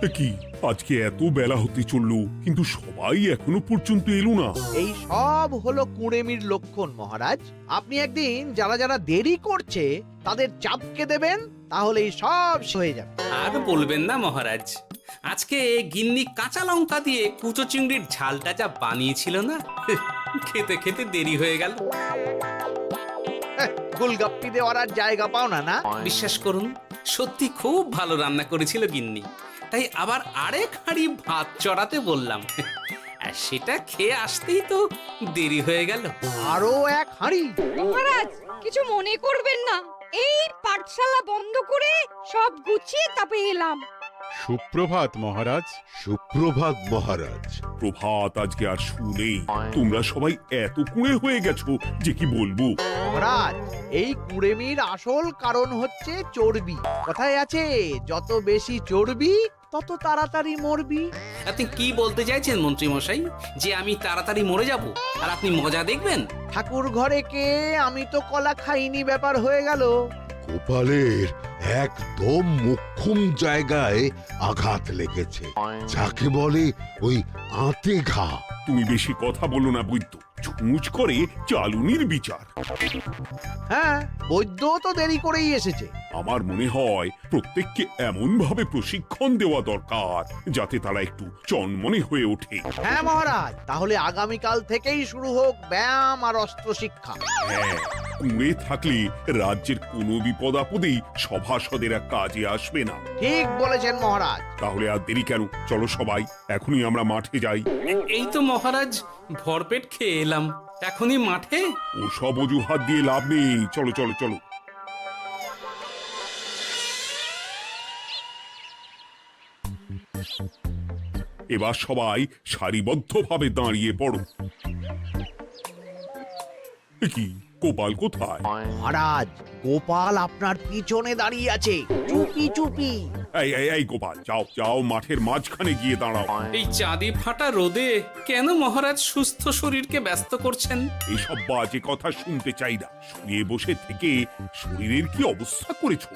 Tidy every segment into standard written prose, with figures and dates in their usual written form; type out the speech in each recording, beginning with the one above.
কি আজকে এত বেলা হতে চললো কিন্তু সবাই এখনো পর্যন্ত এলো না। এই সব হলো কুঁড়েমির লক্ষণ মহারাজ। আপনি একদিন যারা যারা দেরি করছে তাদের চাপকে দেবেন, তাহলেই সব হয়ে যাবে। আর বলবেন না মহারাজ, আজকে গিন্নি কাঁচা লঙ্কা দিয়ে কুচো চিংড়ির ঝালটা যা বানিয়েছিল না, খেতে খেতে দেরি হয়ে গেল। গোলগাপ্পি দেওয়ার আর জায়গা পাও না না? বিশ্বাস করুন, সত্যি খুব ভালো রান্না করেছিল গিন্নি, তাই আবার আরেক হাঁড়ি ভাত চড়াতে বললাম। আর সেটা খেয়ে আসতেই তো দেরি হয়ে গেল। আরো এক হাঁড়ি? মহারাজ কিছু মনে করবেন না, এই পাঠশালা বন্ধ করে সব গুছিয়ে তাপে এলাম। সুপ্রভাত মহারাজ। সুপ্রভাত মহারাজ। প্রভাত আজকে আর শুনেই। তোমরা সবাই এত কুঁড়ে হয়ে গেছো যে কি বলবো। মহারাজ, এই কুঁড়েমির আসল কারণ হচ্ছে চর্বি। কথায় আছে, যত বেশি চর্বি তত তাড়াতাড়ি মরবি। আপনি কি বলতে চাইছেন মন্ত্রী মশাই, যে আমি তাড়াতাড়ি মরে যাব আর আপনি মজা দেখবেন? ঠাকুর ঘরে কে, আমি তো কলা খাইনি ব্যাপার হয়ে গেল। গোপালের একদম মোক্ষম জায়গায় আঘাত লেগেছে, যাকে বলে ওই আঁতে ঘা। তুমি বেশি কথা বলো না বৈদ্য, ছুঁচ করে চালুনির বিচার। হ্যাঁ, বৈদ্য তো দেরি করেই এসেছে। আমার মনে হয় প্রত্যেককে এমন ভাবে প্রশিক্ষণ দেওয়া দরকার যাতে তারা একটু চনমনে হয়ে ওঠে। হ্যাঁ মহারাজ, তাহলে আগামীকাল থেকেই শুরু হোক ব্যায়াম আর অস্ত্র শিক্ষা। হ্যাঁ, কুঁড়ে থাকলে রাজ্যের কোনো বিপদ আপদেই সভাসদেরা কাজে আসবে না। ঠিক বলেছেন মহারাজ। তাহলে আর দেরি কেন, চলো সবাই এখনই আমরা মাঠে যাই। এই তো মহারাজ ভরপেট খেয়ে এলাম, এখনই মাঠে? ওসব অজুহাত দিয়ে লাভ নেই, চলো চলো চলো। এবার সবাই সারিবদ্ধভাবে দাঁড়িয়ে পড়ো। এ কি, গোপাল কোথায়? মহারাজ, গোপাল আপনার পিছনে দাঁড়িয়ে আছে, চুপি চুপি। এই এই এই গোপাল, যাও যাও, মাঠের মাঝখানে গিয়ে দাঁড়াও। এই চাঁদি ফাটা রোদে কেন মহারাজ সুস্থ শরীরকে ব্যস্ত করছেন? এইসব বাজে কথা শুনতে চাই না। শুয়ে বসে থেকে শরীরের কি অবস্থা করেছো?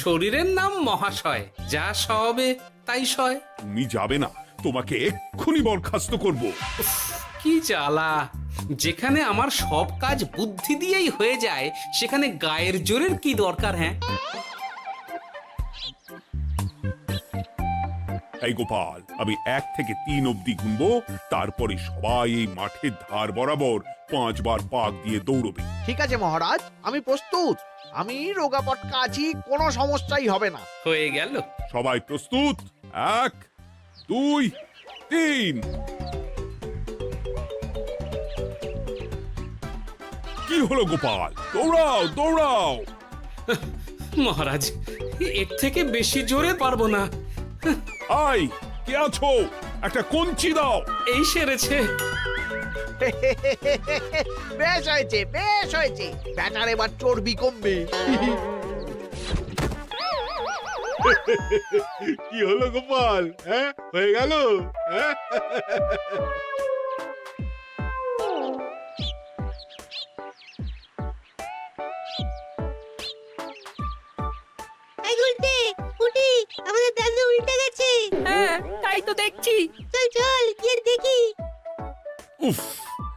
শরীরের নাম মহাশয়, যা সবে তাই সয়। তুমি যাবে না, তোমাকে এক্ষুনি বরখাস্ত করব। কি জ্বালা! যেখানে আমার সব কাজ বুদ্ধি দিয়েই হয়ে যায়, সেখানে গায়ের জোরের কি দরকার? হ্যাঁ, এই গোপাল, আমি 1 থেকে 3 অব্দি গুনবো, তারপরে সবাই এই মাঠের ধার বরাবর 5 বার পাক দিয়ে দৌড়বে। ঠিক আছে মহারাজ, আমি প্রস্তুত। আমি রোগা পটকা আছি, কোনো সমস্যাই হবে না। হয়ে গেল। সবাই প্রস্তুত? 1 2 3। কি হলো গোপাল, দৌড়াও দৌড়াও। মহারাজ, এর থেকে বেশি জোরে পারবো না। আই, কে আছো? একটা কঞ্চি দাও। এই সেরেছে। বেশ হয়েছে, বেশ হয়েছে। ব্যাটার এবার চর্বি কমবে। কি হলো গোপাল, হ্যাঁ হয়ে গেল? হ্যাঁ? এই গুলটে, উঠি, আমাদের দাদু উল্টে গেছে। হ্যাঁ, তাই তো দেখছি। চল চল গিয়ে দেখি। উফ,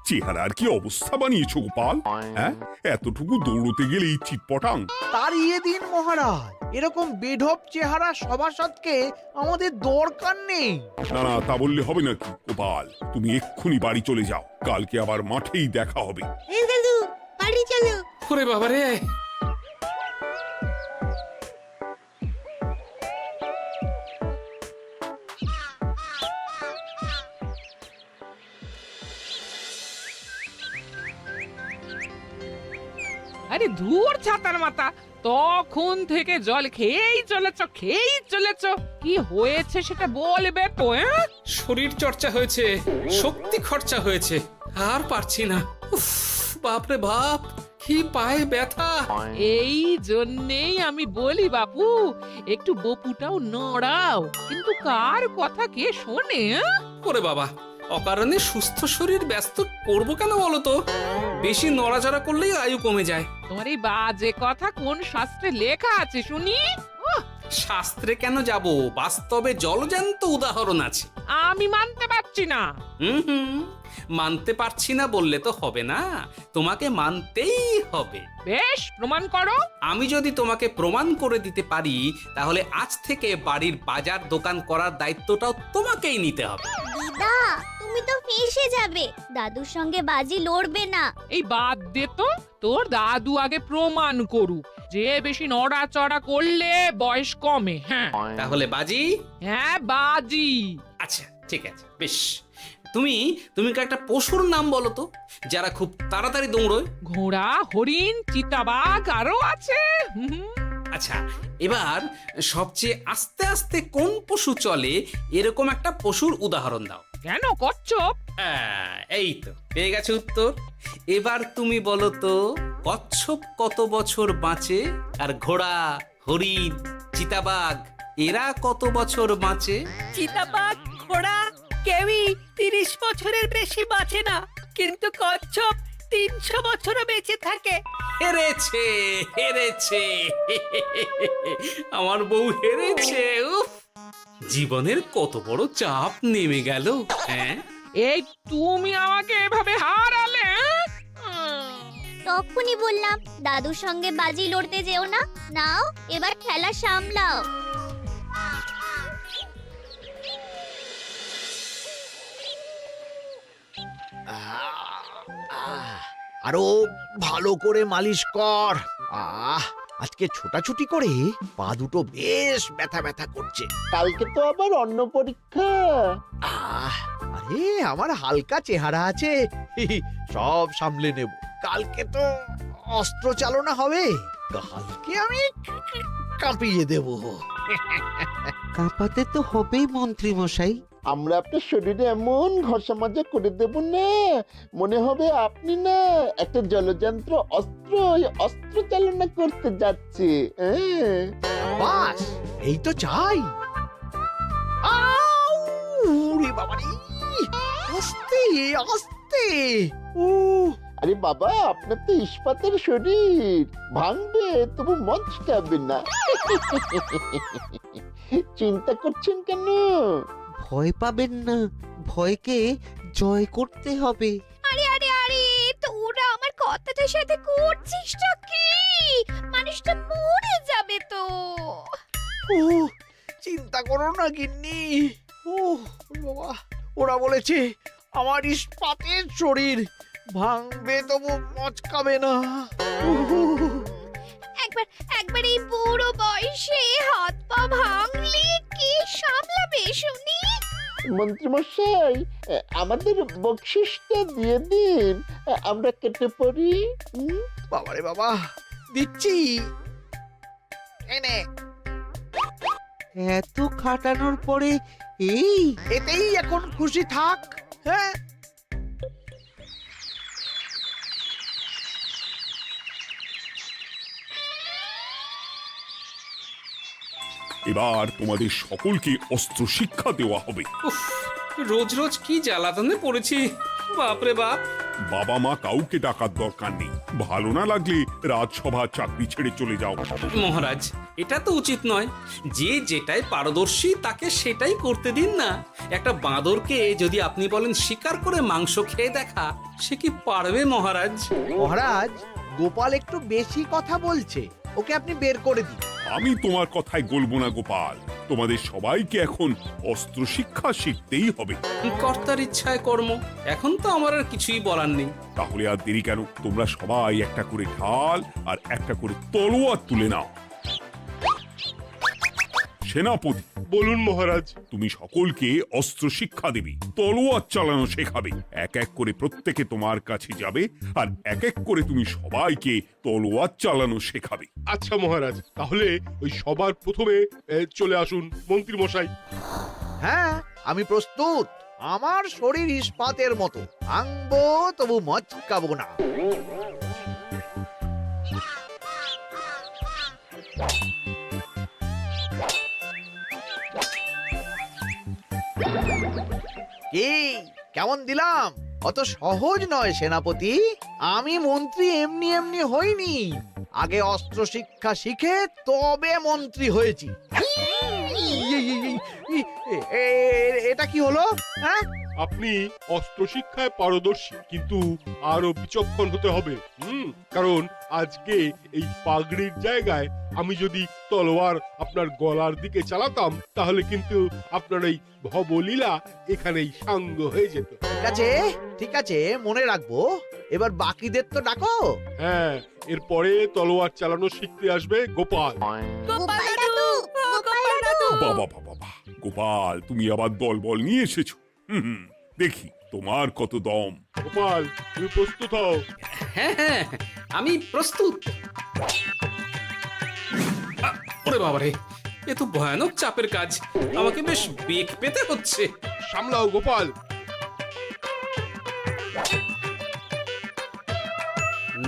চেহারার কি অবস্থা বানিয়েছো গোপাল, হ্যাঁ? এতটুকু দৌড়তে গেলেই চিটপটাং। তাড়িয়ে দিন মহারাজ, এরকম বেঢপ চেহারা সভাসদকে আমাদের দরকার নেই। না না, তা বললে হবে নাকি গোপাল? তুমি এক্ষুনি বাড়ি চলে যাও, কালকে আবার মাঠেই দেখা হবে। এই দাদু, বাড়ি চলো। ওরে বাবারে! আরে ধুর ছাতার মাথা, তখন থেকে জল খেয়েই চলেছ। কি হয়েছে সেটা বলবে তো? শরীর চর্চা হয়েছে, শক্তি খরচা হয়েছে, আর পারছি না। উফ, বাপরে বাপ, কি পায়ে ব্যথা! এই জন্যেই আমি বলি বাপু, একটু বপুটাও নড়াও, কিন্তু কার কথা কে শোনে? ওরে বাবা, অকারণে সুস্থ শরীর ব্যস্ত করবো কেন বলো তো? বেশি নড়াচড়া করলেই আয়ু কমে যায়। তোমার এই বাজে কথা কোন শাস্ত্রে লেখা আছে শুনি? শাস্ত্রে কেন যাব, বাস্তবে জলজ্যান্ত উদাহরণ আছে। আমি মানতে পারছি না। হুম, মানতে পারছি না বললে তো হবে না, তোমাকে মানতেই হবে। বেশ, প্রমাণ করো। আমি যদি তোমাকে প্রমাণ করে দিতে পারি, তাহলে আজ থেকে বাড়ির বাজার দোকান করার দায়িত্বটাও তোমাকেই নিতে হবে। দিদা, তুমি তো ফেঁসে যাবে, দাদুর সঙ্গে বাজি লড়বে না। এই বাদ দে তো, তোর দাদু আগে প্রমাণ করুক যে বেশি নড়াচড়া করলে বয়স কমে। হ্যাঁ তাহলে বাজি? হ্যাঁ, বাজি। আচ্ছা ঠিক আছে, বেশ। তুমি তুমি একটা পশুর নাম বলো তো, যারা খুব তাড়াতাড়ি দৌড়োয়। ঘোড়া, হরিণ, চিতাবাঘ আরো আছে। আচ্ছা, এবার সবচেয়ে আস্তে আস্তে কোন পশু চলে, এরকম একটা পশুর উদাহরণ দাও। কেন, কচ্ছপ? এই তো পেয়ে গেছে উত্তর। এবার তুমি বলো তো, কচ্ছপ কত বছর বাঁচে, আর ঘোড়া, হরিণ, চিতাবাঘ এরা কত বছর বাঁচে? চিতাবাঘ, ঘোড়া কেউই 30 বছরের বেশি বাঁচে না, কিন্তু কচ্ছপ 300 বছরও বেঁচে থাকে। হেরেছে, হেরেছে, আমার বউ হেরেছে। উফ, জীবনের কত বড় চাপ নেমে গেল। হ্যাঁ, এই তুমি আমাকে এভাবে হারালে। তখনই বললাম দাদুর সঙ্গে বাজি লড়তে যেও না। নাও এবার খেলা সামলাও। আরো ভালো করে মালিশ কর। আজকে ছোটাছুটি করে পা দুটো বেশ ব্যথা ব্যথা করছে। কালকে তো আবার অন্য পরীক্ষা। আরে আমার হালকা চেহারা আছে, সব সামলে নেব। কালকে তো অস্ত্র চালনা হবে, কালকে আমি কাঁপিয়ে দেব। কাঁপাতে তো হবেই মন্ত্রী মশাই। আমরা আপনার শরীরে এমন ঘষা মাজা করে দেব না, মনে হবে আপনি না একটা জলযন্ত্র অস্ত্র, অস্ত্র চালনা করতে যাচ্ছে। বাস এই তো চাই। বাবারি, আস্তে আস্তে। আরে বাবা, আপনার তো ইস্পাতের শরীর, ভাঙবে তবু মচকাবে না। চিন্তা করছেন কেন? ভয় পাবেন না, ভয়কে জয় করতে হবে। আরে আরে আরে, তোরা আমার কথাটার সাথে করছিসটা কি? মানুষটা মরে যাবে তো। চিন্তা করো না গিন্নি। বাবা, ওরা বলেছে আমার ইস্পাতের শরীর, ভাঙবে তবু মচকাবে না। একবার এই বুড়ো বয়সে হাত পা ভাঙলে কি সামলাবে শুনি? মন্ত্রী মশাই, আমাদের বকশিসটা দিয়ে দিন, আমরা কেটে পড়ি। বাবারে বাবা, দিচ্ছি। এনে এত খাটানোর পরে এতেই এখন খুশি থাক। হ্যাঁ, এবার তোমাদের সকলকে অস্ত্র শিক্ষা দেওয়া হবে। উফ, রোজ রোজ কি জ্বালাতনে পড়েছি, বাপরে বাপ। বাবা মা কাউকে ডাকার দরকার নেই, ভালো না লাগলে রাজসভা চাকরি ছেড়ে চলে যাও। মহারাজ, এটা তো উচিত নয়। যে যেটাই পারদর্শী তাকে সেটাই করতে দিন না। একটা বাঁদরকে যদি আপনি বলেন শিকার করে মাংস খেয়ে দেখা, সে কি পারবে মহারাজ? মহারাজ, গোপাল একটু বেশি কথা বলছে, ওকে আপনি বের করে দিন। আমি তোমার কথায় গলবো না গোপাল, তোমাদের সবাইকে এখন অস্ত্র শিক্ষা শিখতেই হবে। কর্তার ইচ্ছায় কর্ম, এখন তো আমার আর কিছুই বলার নেই। তাহলে আর দেরি কেন, তোমরা সবাই একটা করে ঢাল আর একটা করে তলোয়ার তুলে নাও। সেনাপতি, বলুন মহারাজ। তুমি সকলকে অস্ত্র শিক্ষা দেবে, তলোয়ার চালানো শেখাবে। এক এক করে প্রত্যেকে তোমার কাছে যাবে আর এক এক করে তুমি সবাইকে তলোয়ার চালানো শেখাবে। আচ্ছা মহারাজ, তাহলে ওই সবার প্রথমে চলে আসুন মন্ত্রী মশাই। হ্যাঁ, আমি প্রস্তুত। আমার শরীর ইস্পাতের মতো, ভাঙবো তবু মচকাবো না। কি কেমন দিলাম? অত সহজ নয় সেনাপতি। আমি মন্ত্রী এমনি এমনি হইনি, আগে অস্ত্র শিক্ষা শিখে তবে মন্ত্রী হয়েছি। এটা কি হলো? হ্যাঁ, আপনি অস্ত্র শিক্ষায় পারদর্শী, কিন্তু আরো বিচক্ষণ হতে হবে। কারণ আজকে এই পাগড়ির জায়গায় আমি যদি তলোয়ার আপনার গলার দিকে চালাতাম, তাহলে কিন্তু আপনার এই ভবলীলা এখানেই সাঙ্গ হয়ে যেত। ঠিক আছে, ঠিক আছে, মনে রাখবো। এবার বাকিদের তো ডাকো। হ্যাঁ, এরপরে তলোয়ার চালানো শিখতে আসবে গোপাল। গোপাল দাদু, গোপাল দাদু। বাবা বাবা বাবা, গোপাল তুমি আবার দল বল নিয়ে এসেছো। দেখি তোমার কত দম। গোপাল, তুমি প্রস্তুত হও। হ্যাঁ হ্যাঁ, আমি প্রস্তুত। ওরে বাবারে, এ তো ভয়ানক চাপের কাজ, আমাকে বেশ বেগ পেতে হচ্ছে। সামলাও গোপাল।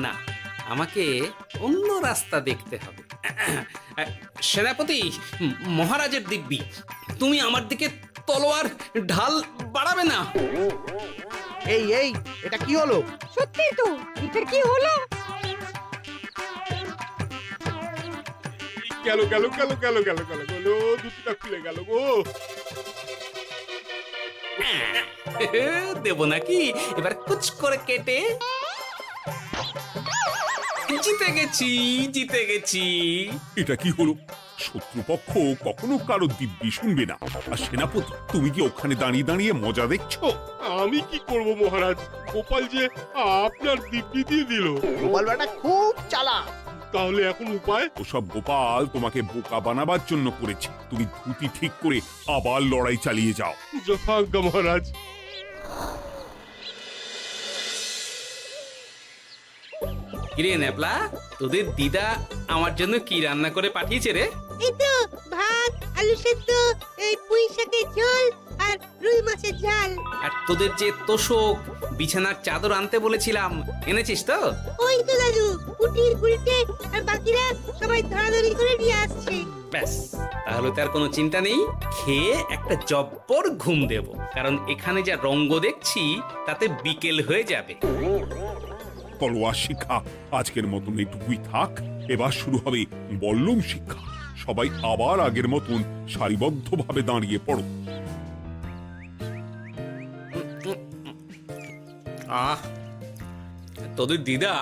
না, আমাকে অন্য রাস্তা দেখতে হবে। সেনাপতি, মহারাজের দিব্যি, তুমি আমার দিকে তলোয়ার ঢাল বাড়াবে না। এই এই, এটা কি হলো? সত্যি তো, এটা কি হলো? গেল গেল গেল গেল গেল গেল গেল, দুটিটা খুলে গেল গো। দেব নাকি এবার কুচ করে কেটে? জিতে গেছি, জিতে গেছি। এটা কি হলো? শত্রুপক্ষ কখনো কারো দিব্যি শুনবে না। আর সেনাপতি, তুমি কি ওখানে দাঁড়িয়ে দাঁড়িয়ে মজা দেখছো? আমি কি করব মহারাজ, গোপাল যে আপনার দিব্যি দিয়ে দিল। গোপাল বেটা খুব চালাক। তাহলে এখন উপায়? ওসব গোপাল তোমাকে বোকা বানাবার জন্য করেছে। তুমি ধুতি ঠিক করে আবার লড়াই চালিয়ে যাও। যথাজ্ঞা মহারাজ। কিরে ন্যাপলা, তোদের দিদা আমার জন্য কি রান্না করে পাঠিয়েছে রে? এই তো ভাত, আলু সেদ্ধ, এই পুঁই শাকের ঝোল আর রুই মাছের ঝাল। আর তোদের যে তোষক, বিছানার চাদর আনতে বলেছিলাম, এনেছিস তো? ওই তো দাদু, কুটির গুলটে আর বাকিরা সবাই ধরাধরি করে নিয়ে আসছে। ব্যাস, তাহলে তার কোনো চিন্তা নেই। খেয়ে একটা জব্বর ঘুম দেব, কারণ এখানে যা রঙ্গ দেখছি তাতে বিকেল হয়ে যাবে। তলোয়ার শিক্ষা আজকের মতন এটুকুই থাক। এবার শুরু হবে বল্লম শিক্ষা। সবাই আবার আগের মতন সারিবদ্ধভাবে দাঁড়িয়ে পড়ো। আহ, তোদের দিদা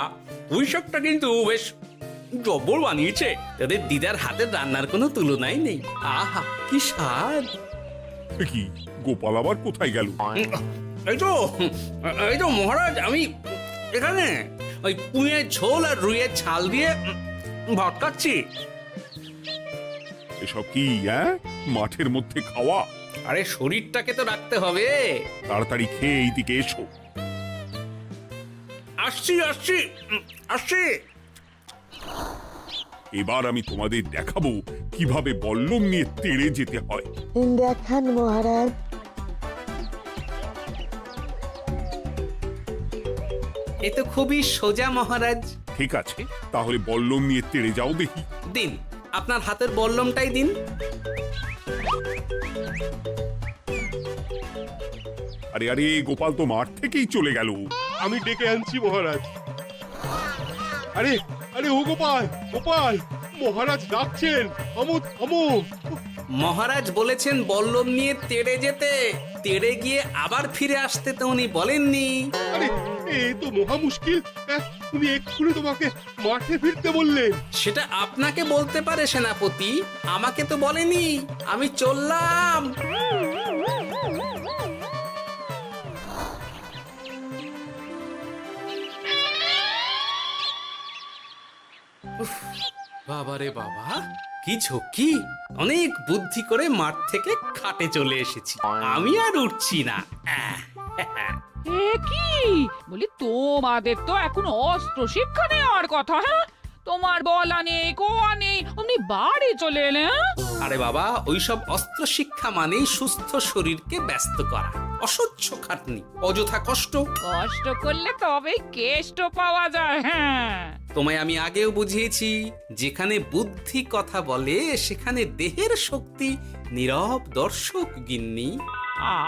পুঁই শাকটা কিন্তু বেশ জব্বর বানিয়েছে। তোদের দিদার হাতের রান্নার কোনো তুলনাই নেই। আহা, কি স্বাদ! কি গোপাল আবার কোথায় গেল? এই তো মহারাজ, আমি এখানে ওই পুঁইয়ের ঝোল আর রুইয়ের ছাল দিয়ে ভাত খাচ্ছি। এসব কি মাঠের মধ্যে খাওয়া? আরে শরীরটাকে তো রাখতে হবে। তাড়াতাড়ি খেয়ে এইদিকে এসো। আসছি আসছি আসছি। এবার আমি তোমাদের দেখাবো কিভাবে বল্লম নিয়ে তেড়ে যেতে হয়। দেখান মহারাজ। এ তো খুবই সোজা মহারাজ। ঠিক আছে, তাহলে বল্লম নিয়ে তেড়ে যাও দেখি। দিন, আপনার হাতের বল্লমটাই দিন। আরে আরে, গোপাল তো মাঠ থেকেই চলে গেল। আমি ডেকে আনছি মহারাজ। আরে আরে, ও গোপাল, গোপাল, মহারাজ ডাকছেন। থামো থামো। মহারাজ বলেছেন বল্লম নিয়ে তেড়ে যেতে। তেড়ে গিয়ে আবার ফিরে আসতে তো উনি বলেননি। আরে, এ তো মহা মুশকিল। উনি এক্ষুনি তোমাকে মাঠে ফিরতে বললেন। সেটা আপনাকে বলতে পারে সেনাপতি, আমাকে তো বলেনি। আমি চললাম। বাবারে বাবা, কি ঝক্কি! অনেক বুদ্ধি করে মাঠ থেকে খাটে চলে এসেছি। আমি আর উঠছি না। এ কি বলি, তোমাদের তো এখন অস্ত্র শিক্ষা নেওয়ার কথা। হ্যাঁ, তোমার বলা নেই, কোয়া নেই, অমনি বাড়ি চলে এলে। আরে বাবা, ওইসব অস্ত্র শিক্ষা মানেই সুস্থ শরীরকে ব্যস্ত করা। অসহ্য খাটনি, অযথা কষ্ট। কষ্ট করলে তবেই কেষ্ট পাওয়া যায়। হ্যাঁ, তোমায় আমি আগেও বুঝিয়েছি, যেখানে বুদ্ধি কথা বলে সেখানে দেহের শক্তি নীরব দর্শক গিন্নি।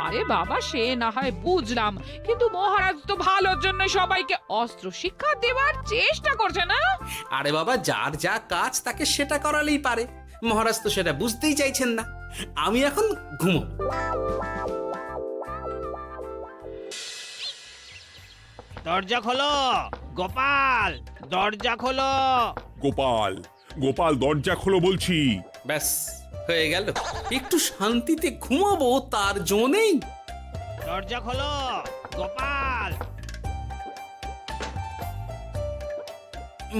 আরে বাবা, সে না হয় বুঝলাম, কিন্তু মহারাজ তো ভালোর জন্য সবাইকে অস্ত্র শিক্ষা দেওয়ার চেষ্টা করছে না? আরে বাবা, যার যা কাজ তাকে সেটা করালেই পারে। মহারাজ তো সেটা বুঝতেই চাইছেন না। আমি এখন ঘুমো। দরজা খোলো গোপাল, দরজা খোলো। গোপাল, গোপাল দরজা খোলো বলছি। ব্যাস হয়ে গেল, একটু শান্তিতে ঘুমাবো তার জো নেই। দরজা খোলো গোপাল।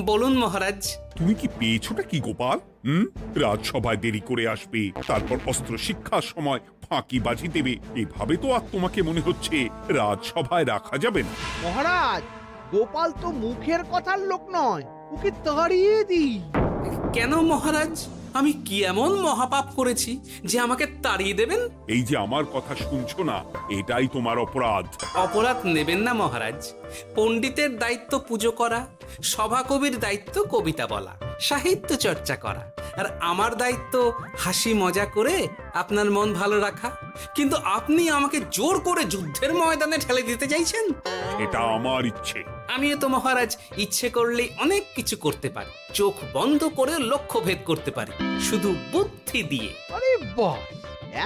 বলুন মহারাজ। তুমি কি পেয়েছোটা কি গোপাল? রাজসভায় দেরি করে আসবে, তারপর অস্ত্র শিক্ষার সময় ফাঁকি বাজি দেবে, এভাবে তো আর তোমাকে মনে হচ্ছে রাজসভায় রাখা যাবে না। মহারাজ, গোপাল তো মুখের কথার লোক নয়, ওকে তাড়িয়ে দিই। কেন মহারাজ, আমি কি এমন মহাপাপ করেছি যে আমাকে তাড়িয়ে দেবেন? এই যে আমার কথা শুনছো না, এটাই তোমার অপরাধ। অপরাধ নেবেন না মহারাজ। পণ্ডিতের দায়িত্ব পুজো করা, সভাকবির দায়িত্ব কবিতা বলা, সাহিত্য চর্চা করা, আর আমার দায়িত্ব হাসি মজা করে আপনার মন ভালো রাখা। কিন্তু আপনি আমাকে জোর করে যুদ্ধের ময়দানে ঠেলে দিতে চাইছেন। এটা আমার ইচ্ছে। আমিও তো মহারাজ ইচ্ছে করলেই অনেক কিছু করতে পারি। চোখ বন্ধ করে লক্ষ্য ভেদ করতে পারি, শুধু বুদ্ধি দিয়ে। আরে বাহ,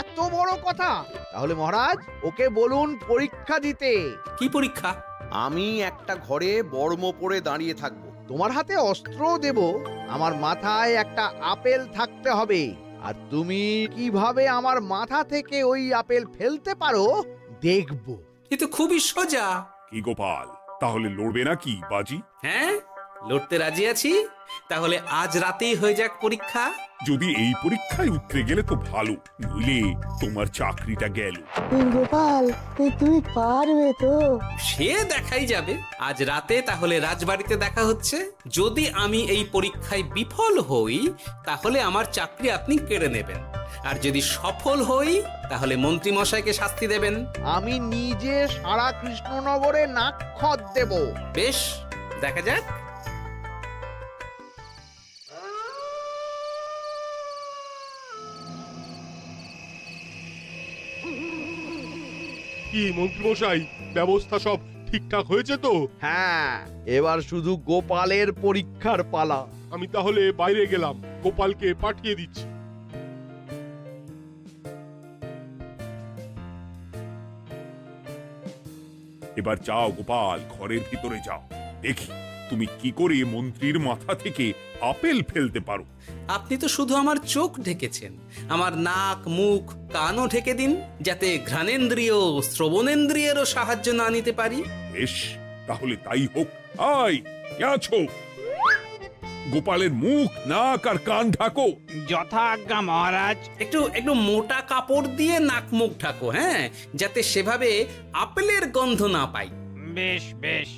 এত বড় কথা! তাহলে মহারাজ, ওকে বলুন পরীক্ষা দিতে। কি পরীক্ষা? আমি একটা ঘরে বর্ম পরে দাঁড়িয়ে থাকবো। তোমার হাতে অস্ত্র দেব, আমার মাথায় একটা আপেল থাকতে হবে, আর তুমি কিভাবে আমার মাথা থেকে ওই আপেল ফেলতে পারো দেখবো। এ তো খুবই সোজা। কি গোপাল, তাহলে লড়বে নাকি বাজি? হ্যাঁ, লড়তে রাজি আছি। তাহলে আজ রাতেই হয়ে যাক পরীক্ষা। যদি এই পরীক্ষায় উতরে গেলে তো ভালো, নইলে তোমার চাকরিটা গেল। গোপাল, তুমি পারবে তো? সে দেখাই যাবে। আজ রাতে তাহলে রাজবাড়িতে দেখা হচ্ছে। যদি আমি এই পরীক্ষায় বিফল হই, তাহলে আমার চাকরি আপনি কেড়ে নেবেন, আর যদি সফল হই তাহলে মন্ত্রী মশাইকে শাস্তি দেবেন। আমি নিজে সারা কৃষ্ণনগরে নাক্ষত দেব। বেশ, দেখা যাক। কি মন্ত্রীমশাই, ব্যবস্থা সব ঠিকঠাক হয়েছে তো? হ্যাঁ, এবার শুধু গোপালের পরীক্ষার পালা। আমি তাহলে বাইরে গেলাম, গোপালকে পাঠিয়ে দিচ্ছি। এবার যাও গোপাল, ঘরের ভিতরে যাও, দেখি তুমি কি করে মন্ত্রীর মাথা থেকে আপেল ফেলতে পারো। আপনি তো শুধু আমার চোখ ঢেকেছেন, আমার নাক, মুখ, কানও ঢেকে দিন, যাতে ঘ্রাণেন্দ্রিয়, শ্রবণেন্দ্রিয়েরও সাহায্য না নিতে পারি। বেশ, তাহলে তাই হোক। আই, কে আছো? গোপালের মুখ, নাক আর কান ঢাকো। যথা আজ্ঞা মহারাজ। একটু একটু মোটা কাপড় দিয়ে নাক মুখ ঢাকো, হ্যাঁ, যাতে সেভাবে আপেলের গন্ধ না পাই। বেশ বেশ।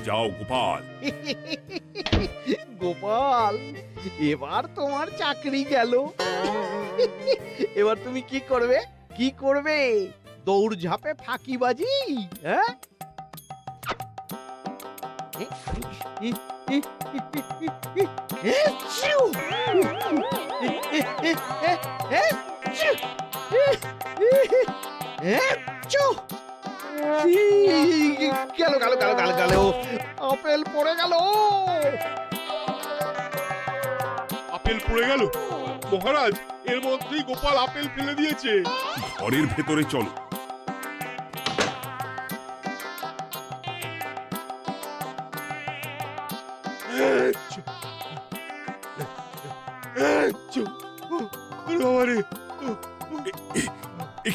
যাও গোপাল। গোপাল, এবার তোমার চাকরি গেল। এবার তুমি কি করবে? কি করবে? দৌড় ঝাঁপে ফাঁকিবাজি? হ্যাঁ, গেল গেল গেল গেল গেল, আপেল পড়ে গেল। আপেল পড়ে গেল? মহারাজ, এর মধ্যেই গোপাল আপেল ফেলে দিয়েছে। ঘরের ভেতরে চলো।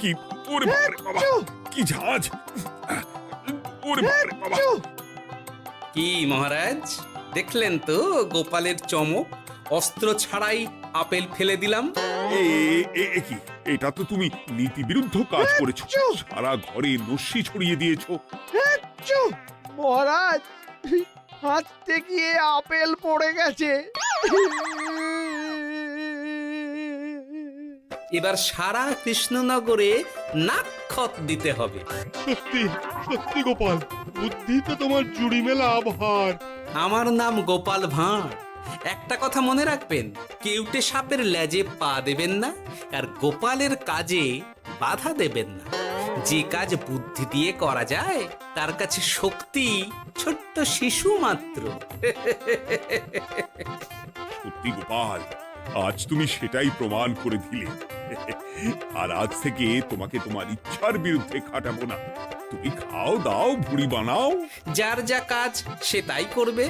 কি ওরে বাবারে বাবা, কি ঝাঁজ! ওরে বাবারে বাবা। কি মহারাজ, দেখলেন তো গোপালের চমক? অস্ত্র ছাড়াই আপেল ফেলে দিলাম। কি, এটা তো তুমি নীতি বিরুদ্ধ কাজ করেছো। সারা ঘরে নস্যি ছড়িয়ে দিয়েছো। মহারাজ, হাঁটতে গিয়ে আপেল পড়ে গেছে। এবার সারা কৃষ্ণনগরে নাক্ষত দিতে হবে। সত্যি সত্যি গোপাল, বুদ্ধি তো তোমার জুড়ি মেলা আভার। আমার নাম গোপাল ভাঁড়। একটা কথা মনে রাখবেন, কেউটে সাপের লেজে পা দেবেন না, আর গোপালের কাজে বাধা দেবেন না। যে কাজ বুদ্ধি দিয়ে করা যায় তার কাছে শক্তি ছোট্ট শিশু মাত্র। সত্যি গোপাল, আজ তুমি সেটাই প্রমাণ করে দিলে। আর আজ থেকে তোমাকে তোমার ইচ্ছার বিরুদ্ধে খাটাবো না। তুমি খাও দাও, ভুড়ি বানাও। যার যা কাজ সে তাই করবে।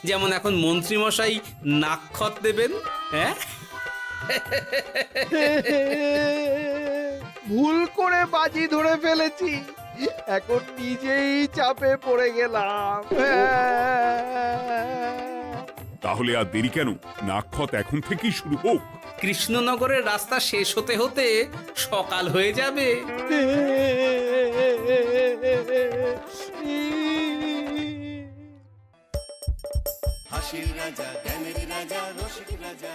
যেমন এখন মন্ত্রী মশাই নাক্ষত দেবেন। হ্যাঁ, ভুল করে বাজি ধরে ফেলেছি, এখন নিজেই চাপে পড়ে গেলাম। তাহলে আর দেরি কেন? নাক্ষত এখন থেকেই শুরু হোক। কৃষ্ণনগরের রাস্তা শেষ হতে হতে সকাল হয়ে যাবে। হাসির রাজা, জ্ঞানের রাজা, রসিক রাজা।